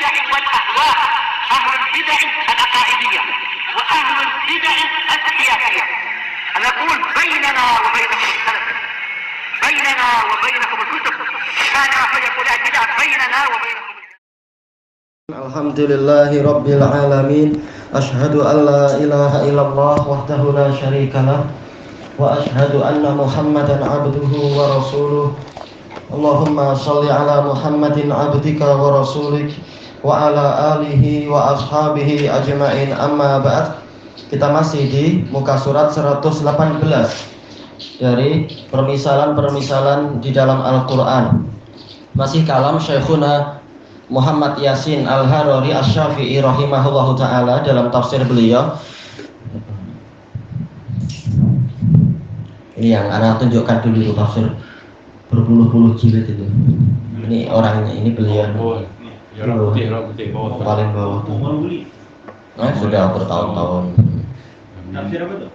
البدع والأهواء، أهل البدع العقائدية وأهل البدع السياسية. نقول بيننا وبينكم السلف، بيننا وبينكم الكتب، كان فيقول البدع بيننا وبينكم. Alhamdulillahi Rabbil Alamin. Ashhadu an la ilaha illallah wahdahu la syarika lah, wa ashhadu anna Muhammadan abduhu wa rasuluh. Allahumma sholli ala Muhammadin abdika wa rasulik wa ala alihi wa ashabihi ajma'in, amma ba'd. Kita masih di muka surat 118 dari permisalan-permisalan di dalam Al-Quran. Masih kalam Syekhuna Muhammad Yasin Al-Harari Asy-Syafi'i rahimahullahu ta'ala dalam tafsir beliau. Ini yang anak tunjukkan dulu tafsir berpuluh-puluh jilid itu. Ini orangnya, ini beliau. Paling bawah tuh. Sudah bertahun-tahun. Tafsir apa tuh?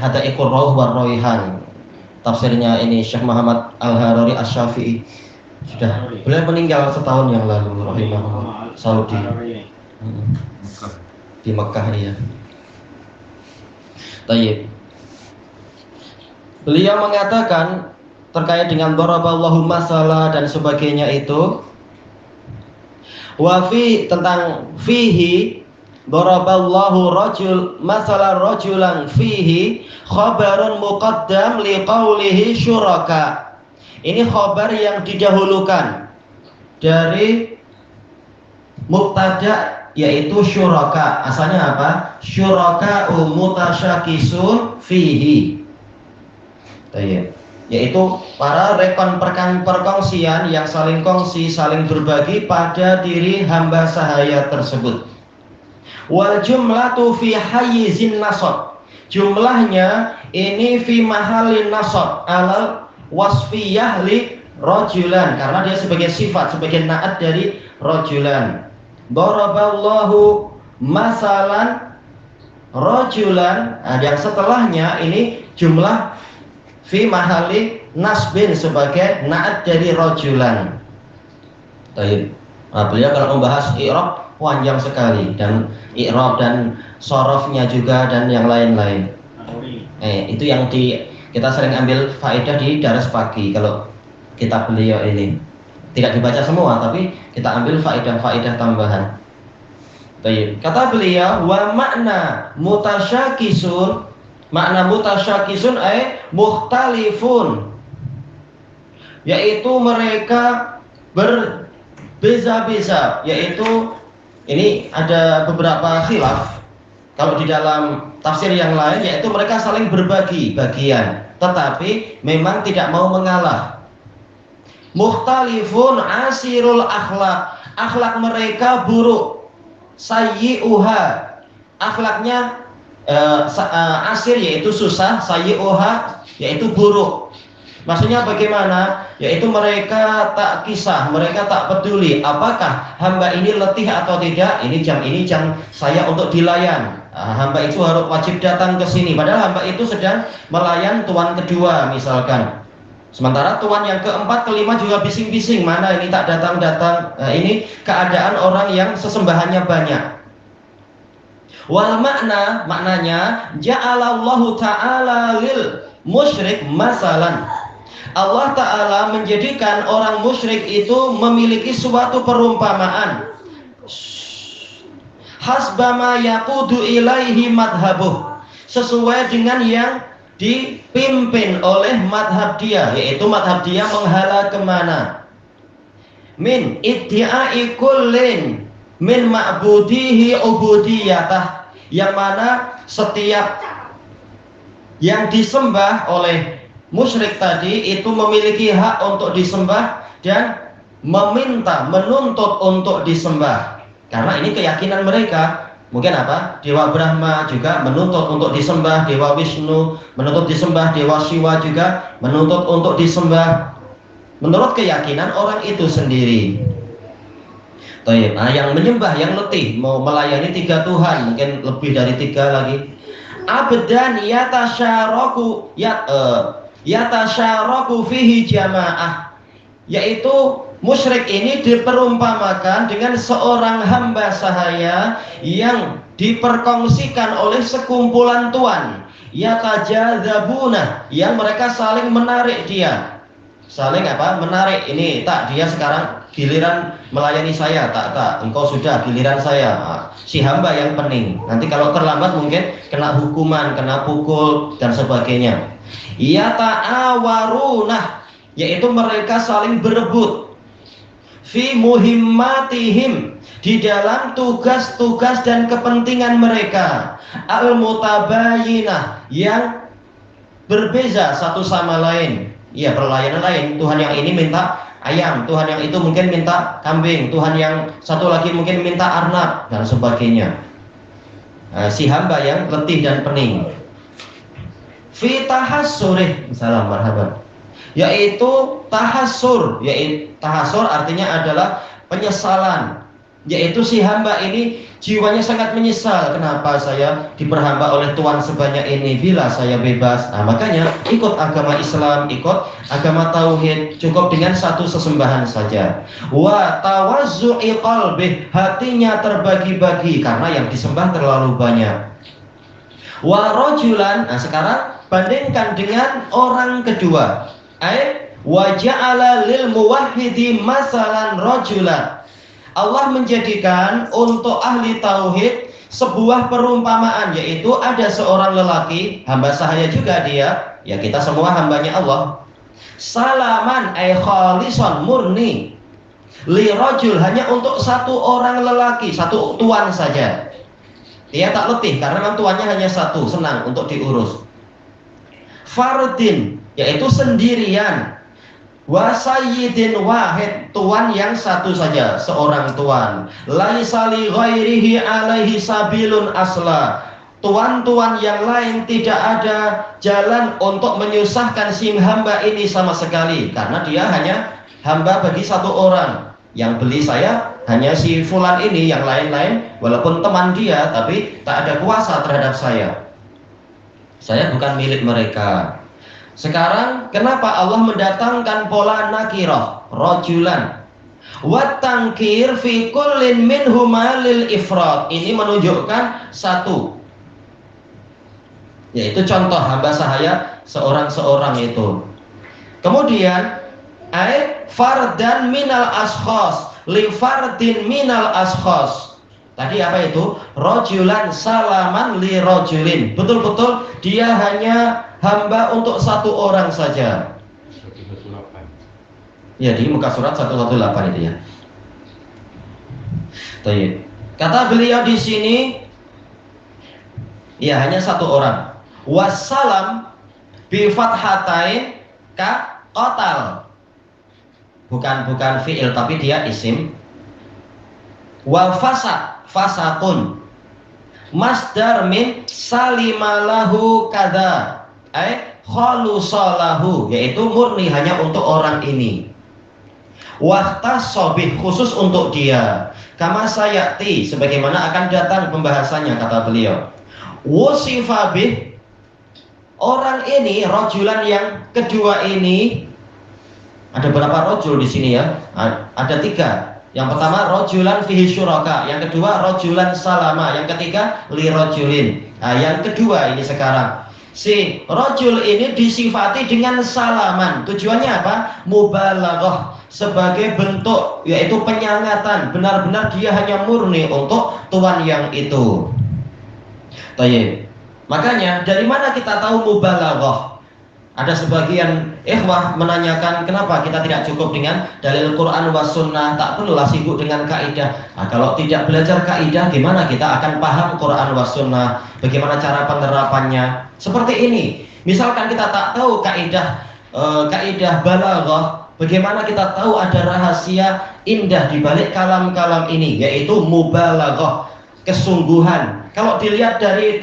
Hadaiqur Rauh war Raihan. Tafsirnya ini Syekh Muhammad Al-Harari Asy-Syafi'i. Sudah, beliau meninggal setahun yang lalu rahimahullah, Saudi. Di Mekah ya. Tayyib. Beliau mengatakan terkait dengan daraballahu masalah dan sebagainya itu, wa fi tentang fihi daraballahu rajul masalah rajulan fihi khabarun muqaddam liqaulihi syuraka. Ini khabar yang didahulukan dari mubtada, yaitu syuraka. Asalnya apa? Syuraka mutasyakisun fihi. Yaitu para rekon perkongsian yang saling kongsi, saling berbagi pada diri hamba sahaya tersebut. Wal jumlatu fi hayyizin nasab. Jumlahnya ini fi mahalin nasab alal wasfiyah li rajulan, karena dia sebagai sifat, sebagai naat dari rajulan. Daraballahu masalan rajulan. Yang setelahnya ini jumlah fi mahali nasbin sebagai naat dari rajulan. Baik. Beliau kalau membahas i'rab panjang sekali, dan i'rab dan sorofnya juga dan yang lain-lain. Itu yang kita sering ambil faedah di daras pagi. Kalau kitab beliau ini tidak dibaca semua, tapi kita ambil faedah-faedah tambahan. Baik. Kata beliau, wa makna mutasyakisun, makna mutasyakisun mukhtalifun, yaitu mereka berbeza-beza. Yaitu ini ada beberapa khilaf kalau di dalam tafsir yang lain, yaitu mereka saling berbagi bagian, tetapi memang tidak mau mengalah. Mukhtalifun asirul akhlak, akhlak mereka buruk. Sayyi'uha, akhlaknya asir yaitu susah, sayyi'uha yaitu buruk. Maksudnya bagaimana? Yaitu mereka tak kisah, mereka tak peduli apakah hamba ini letih atau tidak. Ini jam saya untuk dilayan. Hamba itu harus wajib datang ke sini, padahal hamba itu sedang melayan tuan kedua misalkan. Sementara tuan yang keempat, kelima juga bising-bising, mana ini tak datang-datang. Ini keadaan orang yang sesembahannya banyak. Wal maknanya ja'alallahu ta'ala lil musyrik masalan. Allah Ta'ala menjadikan orang musyrik itu memiliki suatu perumpamaan. Hasbama yaqudu ilaihi madhabuh, sesuai dengan yang dipimpin oleh madhab dia, yaitu madhab dia menghala kemana. Min iddi'ai kullin min ma'budihi ubudiyatah, yang mana setiap yang disembah oleh musyrik tadi itu memiliki hak untuk disembah dan meminta, menuntut untuk disembah. Karena ini keyakinan mereka. Mungkin apa? Dewa Brahma juga menuntut untuk disembah, Dewa Wisnu menuntut disembah, Dewa Siwa juga menuntut untuk disembah. Menurut keyakinan orang itu sendiri. Nah, yang menyembah, yang letih, mau melayani 3 Tuhan, mungkin lebih dari 3 lagi. Abdan yatasyaraku fihi jamaah, yaitu musyrik ini diperumpamakan dengan seorang hamba sahaya yang diperkongsikan oleh sekumpulan tuan, yatajadzabuna, yang mereka saling menarik dia. Saling apa? Menarik. Ini tak, dia sekarang giliran melayani saya, tak, engkau sudah giliran saya. Nah, si hamba yang pening. Nanti kalau terlambat mungkin kena hukuman, kena pukul dan sebagainya. Yata'awarunah, yaitu mereka saling berebut. Fi muhimmatihim, di dalam tugas-tugas dan kepentingan mereka. Al-mutabayinah, yang berbeza satu sama lain. Iya, pelayanan lain. Tuhan yang ini minta ayam, Tuhan yang itu mungkin minta kambing, Tuhan yang satu lagi mungkin minta arnab dan sebagainya. Si hamba yang letih dan pening. Fi tahassurih, salam marhaban, yaitu tahassur, yaitu tahassur artinya adalah penyesalan, yaitu si hamba ini jiwanya sangat menyesal, kenapa saya diperhamba oleh Tuhan sebanyak ini bila saya bebas. Nah, makanya ikut agama Islam, ikut agama tauhid, cukup dengan satu sesembahan saja. Wa tawazzu'i qalbih, hatinya terbagi-bagi karena yang disembah terlalu banyak. Wa rajulan, nah sekarang bandingkan dengan orang kedua. Wa ja'ala lil muwahhidi masalan rajulan. Allah menjadikan untuk ahli tauhid sebuah perumpamaan, yaitu ada seorang lelaki, hamba sahaya juga dia, ya kita semua hambanya Allah. Salaman ay khalison, murni, li rajul, hanya untuk satu orang lelaki, satu tuan saja. Dia tak letih karena memang tuannya hanya satu, senang untuk diurus. Fardin, yaitu sendirian. Wa sayyidin wahid, tuan yang satu saja, seorang tuan. Laisa li ghairihi alaihi sabilun asla, tuan-tuan yang lain tidak ada jalan untuk menyusahkan si hamba ini sama sekali, karena dia hanya hamba bagi satu orang. Yang beli saya hanya si fulan ini, yang lain-lain walaupun teman dia tapi tak ada kuasa terhadap saya. Saya bukan milik mereka. Sekarang kenapa Allah mendatangkan pola nakirah, rajulan, wa tangkir fi kullin minhuma lil ifrad. Ini menunjukkan satu, yaitu contoh hamba sahaya seorang-seorang itu. Kemudian fardan minal ashkhas li fardin minal ashkhas. Tadi apa itu? Rajulan salaman li rajulin. Betul-betul dia hanya hamba untuk satu orang saja. 118. Ya, di muka surat 118 itu ya. Baik. Kata beliau di sini, ya hanya satu orang. Wassalam bi fathatain ka qatal. Bukan fi'il tapi dia isim. Wal fasad, fasakun, masdar min salimalahu kada, khalusalahu, yaitu murni hanya untuk orang ini. Wahtasobih, khusus untuk dia. Kama sayati, sebagaimana akan datang pembahasannya, kata beliau. Wusifabih, orang ini, rajulan yang kedua ini, ada berapa rajul di sini ya? Ada 3. Yang pertama rajulan fihi syuraka, yang kedua rajulan salama, yang ketiga li rajulin. Nah, yang kedua ini sekarang si rajul ini disifati dengan salaman. Tujuannya apa? Mubalaghah, sebagai bentuk yaitu penyangatan, benar-benar dia hanya murni untuk tuan yang itu. Baik. Makanya dari mana kita tahu mubalaghah? Ada sebagian ikhwah menanyakan kenapa kita tidak cukup dengan dalil Quran was sunnah, tak perlulah sibuk dengan kaidah. Nah, kalau tidak belajar kaidah, gimana kita akan paham Quran was sunnah? Bagaimana cara penerapannya? Seperti ini. Misalkan kita tak tahu kaidah balaghah, bagaimana kita tahu ada rahasia indah di balik kalam-kalam ini, yaitu mubalaghah, kesungguhan. Kalau dilihat dari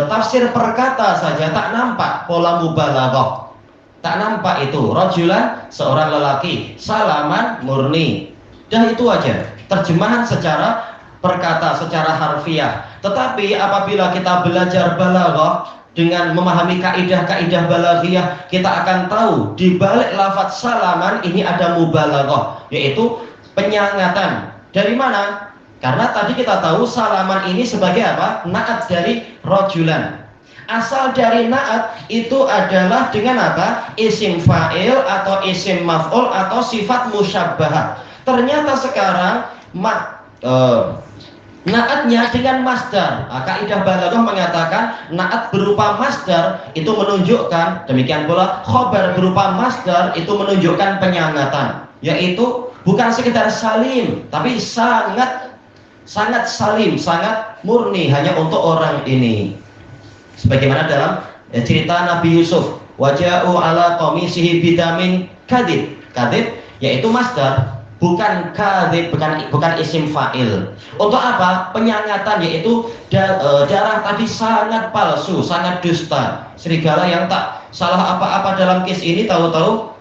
tafsir perkata saja tak nampak pola mubalaghah. Tak nampak itu. Rajulan, seorang lelaki, salaman, murni. Dan itu aja. Terjemahan secara perkata, secara harfiah. Tetapi apabila kita belajar balaghah, dengan memahami kaidah-kaidah balaghiyah, kita akan tahu di balik lafaz salaman ini ada mubalaghah, yaitu penyangatan. Dari mana? Karena tadi kita tahu salaman ini sebagai apa? Na'at dari rojulan. Asal dari na'at itu adalah dengan apa? Isim fa'il atau isim maf'ul atau sifat musyabbahah. Ternyata sekarang na'atnya dengan masdar. Kaidah balaghah mengatakan na'at berupa masdar itu menunjukkan, demikian pula khobar berupa masdar itu menunjukkan penyangatan, yaitu bukan sekedar salim, tapi sangat salim, sangat murni hanya untuk orang ini. Sebagaimana dalam cerita Nabi Yusuf, waja'u ala qamisihi bidamin kadhib. Kadhib yaitu masdar, bukan kadhib, bukan isim fa'il. Untuk apa? Penyangatan, yaitu darah tadi sangat palsu, sangat dusta. Serigala yang tak salah apa-apa dalam kes ini tahu-tahu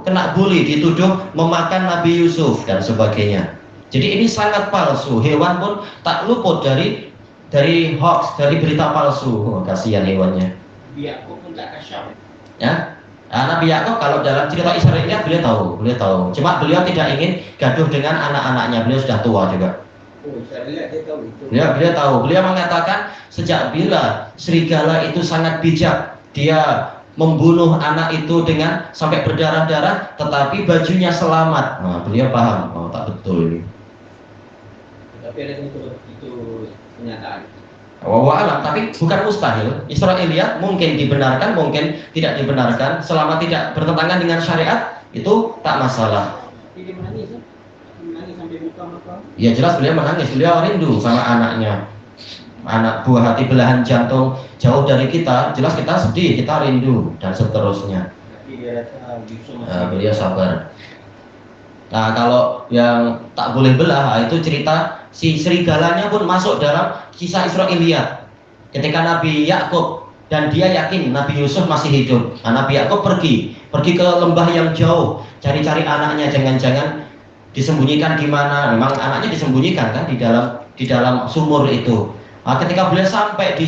kena bully, dituduh memakan Nabi Yusuf dan sebagainya. Jadi ini sangat palsu. Hewan pun tak luput dari hoax, dari berita palsu. Oh, kasihan hewannya. Yakub pun tak kasyaf. Ya, Nabi Yakub kalau dalam cerita Israiliyat beliau tahu. Cuma beliau tidak ingin gaduh dengan anak-anaknya. Beliau sudah tua juga. Oh, Israiliyat dia tahu itu. Beliau tahu. Beliau mengatakan sejak bila serigala itu sangat bijak, dia membunuh anak itu dengan sampai berdarah-darah, tetapi bajunya selamat. Nah, beliau paham. Oh, tak betul ini. Tapi ada itu kenyataan. Wallahualam, tapi bukan mustahil. Israiliyat mungkin dibenarkan, mungkin tidak dibenarkan. Selama tidak bertentangan dengan syariat, itu tak masalah. Tapi dia menangis sampai buka mata. Ya jelas beliau menangis, beliau rindu sama anaknya. Anak buah hati belahan jantung jauh dari kita, jelas kita sedih, kita rindu dan seterusnya. Tapi dia Beliau sabar. Nah, kalau yang tak boleh belah, itu cerita si serigalanya pun masuk dalam kisah Israiliyat. Ketika Nabi Yakub dan dia yakin Nabi Yusuf masih hidup, nah, Nabi Yakub pergi ke lembah yang jauh, cari-cari anaknya, jangan-jangan disembunyikan di mana. Memang anaknya disembunyikan kan di dalam sumur itu. Nah, ketika beliau sampai di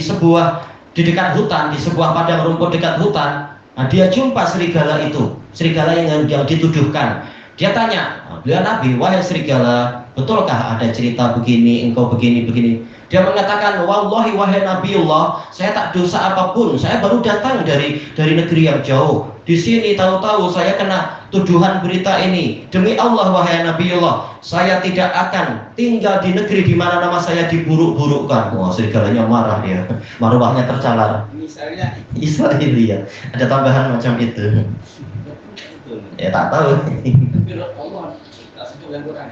dekat hutan, di sebuah padang rumput dekat hutan, nah, dia jumpa serigala itu, serigala yang dituduhkan. Dia tanya, beliau Nabi, wahai serigala, betulkah ada cerita begini, engkau begini? Dia mengatakan, wallahi wahai Nabiullah, saya tak dosa apapun, saya baru datang dari negeri yang jauh. Di sini tahu-tahu saya kena tuduhan berita ini. Demi Allah wahai Nabiullah, saya tidak akan tinggal di negeri di mana nama saya diburuk-burukkan. Wah, serigalanya marah dia, marwahnya tercalar. Misalnya Israiliyat, ada tambahan macam itu. Ya tak tahu.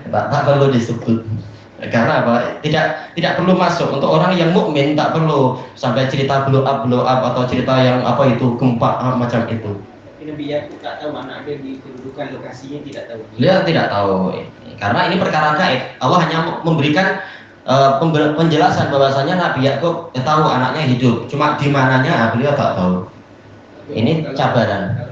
Tak perlu disebut. Karena apa? Tidak perlu masuk. Untuk orang yang mukmin tak perlu sampai cerita blow up atau cerita yang apa itu gempa macam itu. Tapi Nabi Yakub tak tahu anak dia di kedudukan lokasinya, tidak tahu. Beliau tidak tahu. Karena ini perkara gaib. Allah hanya memberikan penjelasan bahwasanya Nabi Yakub tahu anaknya hidup. Cuma di mananya beliau tak tahu. Ini cabaran.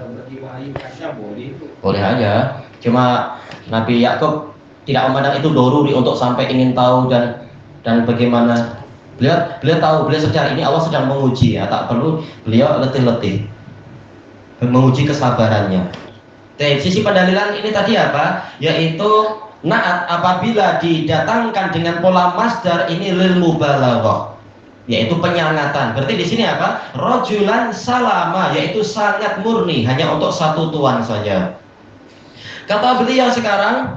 Boleh aja. Cuma Nabi Yakub tidak memandang itu doruri untuk sampai ingin tahu dan bagaimana. Beliau tahu, beliau sadar ini Allah sedang menguji, ya, tak perlu beliau letih-letih menguji kesabarannya. Sisi pendalilan ini tadi apa? Yaitu na'at apabila didatangkan dengan pola masdar ini lil mubalaghah, yaitu penyangatan. Berarti di sini apa? Rajulan salama, yaitu sangat murni, hanya untuk satu tuan saja. Kata beliau sekarang,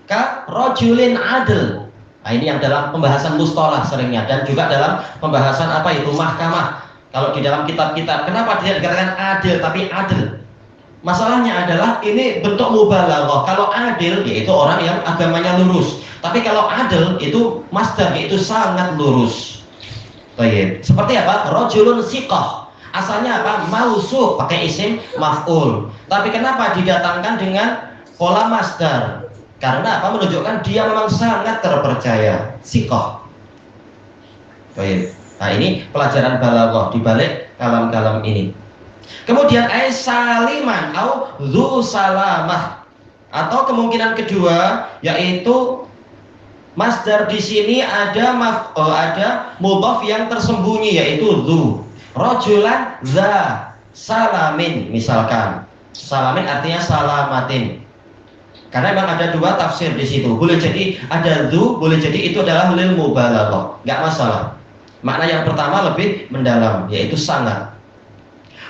ka rajulin adil. Nah, ini yang dalam pembahasan mustalah seringnya, dan juga dalam pembahasan apa itu mahkamah. Kalau di dalam kitab-kitab, kenapa tidak dikatakan adil tapi adil? Masalahnya adalah ini bentuk mubalaghah. Kalau adil yaitu orang yang agamanya lurus. Tapi kalau adil itu masdar, yaitu sangat lurus. Baik. Seperti apa? Rajulun siqah. Asalnya apa? Mausuf, pakai isim maf'ul. Tapi kenapa didatangkan dengan pola masdar? Karena apa? Menunjukkan dia memang sangat terpercaya. Siqah. Baik. Nah, ini pelajaran balaghah di balik kalam-kalam ini. Kemudian saliman atau dzu salamah, atau kemungkinan kedua yaitu Masdar di sini ada mudhaf yang tersembunyi yaitu dzu. Rajulan za salamin misalkan. Salamin artinya salamatin. Karena memang ada dua tafsir di situ. Boleh jadi ada dzu, boleh jadi itu adalah lil mubalaghah. Enggak masalah. Makna yang pertama lebih mendalam yaitu sangat.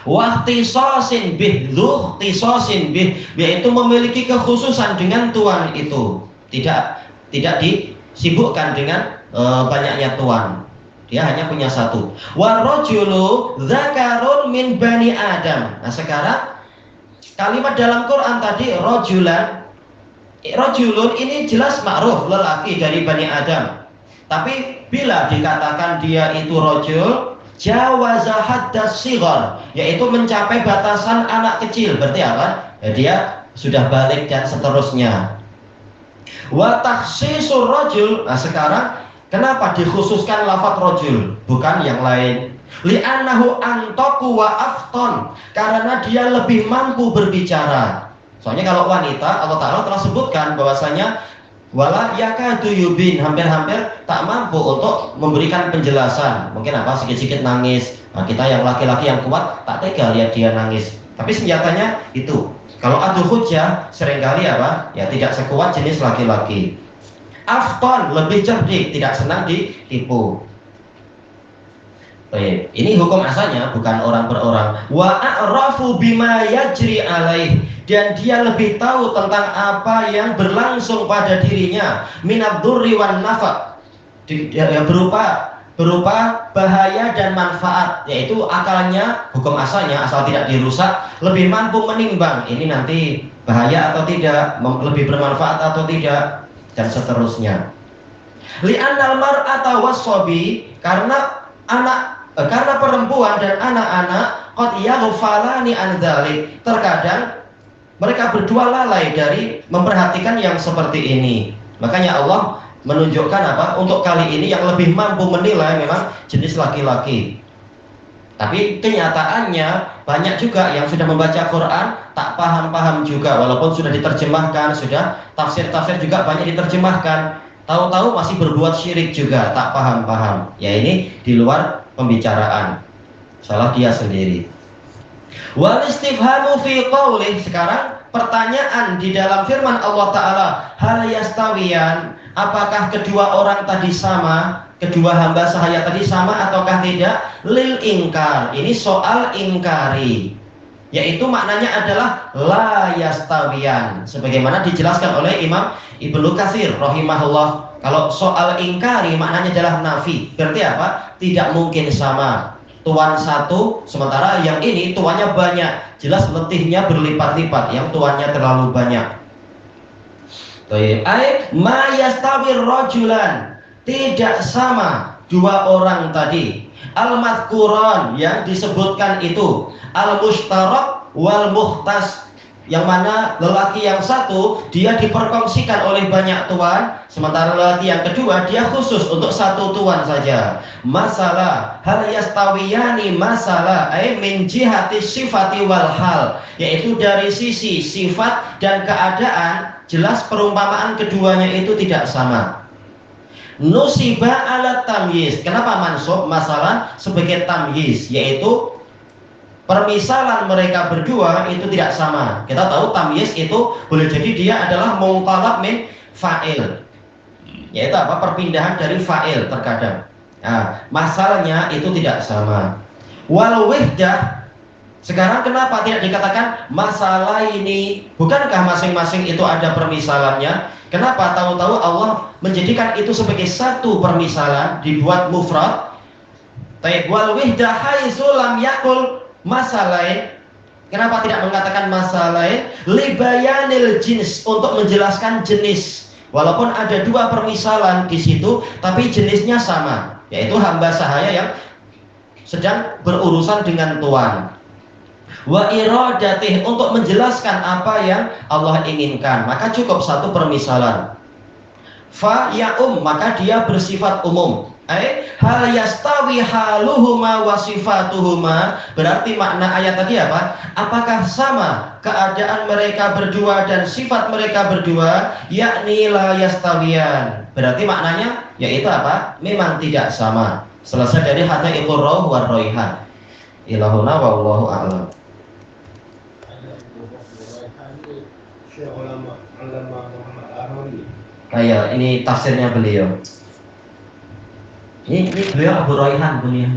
Wahtisasin bih, dzuhtisasin bih, yaitu memiliki kekhususan dengan tuan itu. Tidak disibukkan dengan banyaknya tuan. Dia hanya punya satu. Warrajulu dzakarun min bani Adam. Nah, sekarang kalimat dalam Quran tadi rajulun ini jelas ma'ruf, lelaki dari bani Adam. Tapi bila dikatakan dia itu rajul, jawaza haddas shighar, yaitu mencapai batasan anak kecil. Berarti apa? Ya, dia sudah balik dan seterusnya. Wa takhsisur rajul. Nah, sekarang kenapa dikhususkan lafaz rajul bukan yang lain? Li'annahu antaqu wa afton, karena dia lebih mampu berbicara. Soalnya kalau wanita Allah Ta'ala telah sebutkan bahwasanya wala yakadu yubin, hampir-hampir tak mampu untuk memberikan penjelasan. Mungkin apa, sedikit-sedikit nangis. Nah, kita yang laki-laki yang kuat tak tega lihat dia nangis. Tapi senjatanya itu. Kalau adu hujjah seringkali apa? Ya tidak sekuat jenis laki-laki. Afton, lebih cerdik, tidak senang ditipu. Baik, ini hukum asalnya bukan orang per orang. Wa a'rafu bima yajri alaih, dan dia lebih tahu tentang apa yang berlangsung pada dirinya minadzurri wan nafa, berupa bahaya dan manfaat, yaitu akalnya, hukum asalnya asal tidak dirusak, lebih mampu menimbang ini nanti bahaya atau tidak, lebih bermanfaat atau tidak, dan seterusnya. Li'annal mar'ata was-sabi, karena perempuan dan anak-anak qad yaghfalani an dzalik, terkadang mereka berdua lalai dari memperhatikan yang seperti ini. Makanya Allah menunjukkan apa? Untuk kali ini yang lebih mampu menilai memang jenis laki-laki. Tapi kenyataannya banyak juga yang sudah membaca Quran tak paham-paham juga, walaupun sudah diterjemahkan, sudah tafsir-tafsir juga banyak diterjemahkan. Tahu-tahu masih berbuat syirik juga, tak paham-paham. Ya ini di luar pembicaraan. Salah dia sendiri. Wal istifhamu fi qaulih, sekarang pertanyaan di dalam firman Allah Ta'ala, hal yastawiyan, apakah kedua orang tadi sama, kedua hamba sahaya tadi sama ataukah tidak? Lil ingkar, ini soal ingkari, yaitu maknanya adalah la yastawiyan, sebagaimana dijelaskan oleh Imam Ibnu Katsir rahimahullah. Kalau soal ingkari maknanya adalah nafi, berarti apa? Tidak mungkin sama. Tuan satu, sementara yang ini tuannya banyak, jelas letihnya berlipat-lipat, yang tuannya terlalu banyak. Ma yastawir rajulan, tidak sama dua orang tadi. Al-madhkuran, yang disebutkan itu, al-mushtarak wal muhtas, yang mana lelaki yang satu dia diperkongsikan oleh banyak tuan, sementara lelaki yang kedua dia khusus untuk satu tuan saja. Masalah hal yastawiyani, masalah min jihati sifati wal hal, yaitu dari sisi sifat dan keadaan, jelas perumpamaan keduanya itu tidak sama. Nusiba ala tamyiz, kenapa mansub masalah sebagai tamyiz, yaitu permisalan mereka berdua itu tidak sama. Kita tahu tamyiz itu boleh jadi dia adalah munqalab min fa'il, yaitu apa? Perpindahan dari fa'il terkadang. Nah, masalahnya itu tidak sama. Wal wihdah, sekarang kenapa tidak dikatakan masalah ini? Bukankah masing-masing itu ada permisalannya? Kenapa tahu-tahu Allah menjadikan itu sebagai satu permisalan, dibuat mufrad? Wal wihdah haitsu lam yakul masalain, kenapa tidak mengatakan masalain? Libayanil jins, untuk menjelaskan jenis. Walaupun ada dua permisalan di situ, tapi jenisnya sama, yaitu hamba sahaya yang sedang berurusan dengan tuan. Wa iradatih, untuk menjelaskan apa yang Allah inginkan, maka cukup satu permisalan. Fa ya'um, maka dia bersifat umum. Hal yastawi haluhuma wa sifatuhuma. Berarti makna ayat tadi apa? Apakah sama keadaan mereka berdua dan sifat mereka berdua? Yakni la yastawiyan. Berarti maknanya yaitu apa? Memang tidak sama. Selesai dari hatta iqur rauh war raihan. Ilahuna wallahu a'lam. Kayak ini tafsirnya beliau. Ini beliau Abu Raihan punya.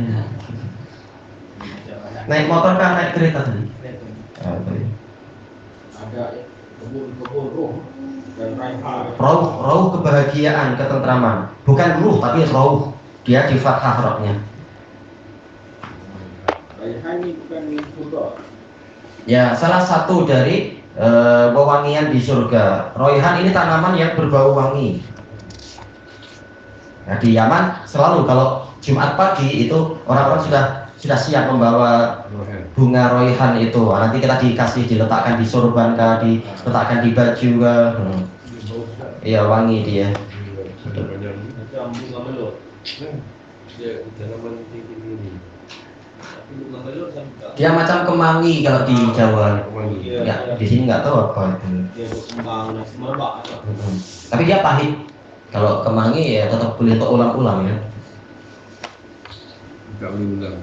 Naik motor kan naik kereta tadi? Ada kebun ruh dan raihan. Rauh kebahagiaan, ketentraman. Bukan ruh tapi rauh. Dia di fathah roknya. Raihan ini bukan surga. Ya, salah satu dari wewangian di surga. Raihan ini tanaman yang berbau wangi. Nah, di Yaman selalu kalau Jumat pagi itu orang-orang sudah siap membawa bunga raihan itu. Nah, nanti kita diletakkan di sorban kah, diletakkan di baju kah. Iya, wangi dia. Macam bunga melur. Dia tanaman tinggi ini. Tapi bunga melur sampai Dia macam kemangi kalau di Jawa. Iya, Ya, di sini nggak tahu apa itu. dia berkembang dan semerbak atau Tapi dia pahit. Kalau kemangi ya tetap boleh untuk ulang-ulang ya. Enggak ulang.